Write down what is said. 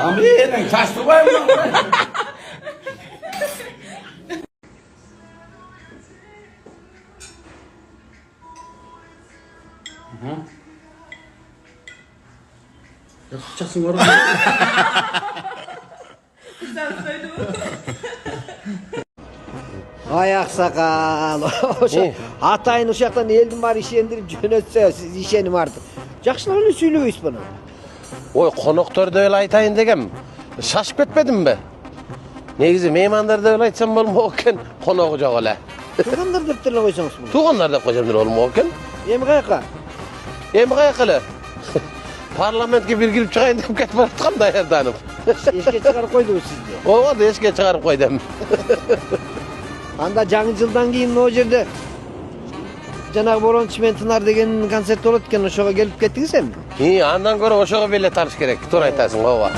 Amin, taştıbayım lan. Yapacaksın orada. Sen söyle. Ayak sakal. Hatayın uşaktan eldim var işendirip jönötse siz işenim artık. Жақшылап эле сүйлөбөйсүз бана. Ой, конокторду эле айтайын дегем. Шашып кетпедим бе? Негизи меймандарды эле айтсам болмок экен, коногу жок эле. Туугандар деп деле койсоңуз муну. Туугандар деп койсом деле болмок экен. Эми каяка? Эми каяка эле? Парламентке бир кирип чыгайын деп кетип бараткам даярданып. Эшке чыгарып койдубуз сизди. Ооба, эшке чыгарып койдум. Анда жаңы жылдан кийин о жерде жанагы Борончу менен Тынар деген концерт болот экен, ошого келип кеттиңиз эми? Андан көрө ошого билет алыш керек. Туура айтасың, ооба.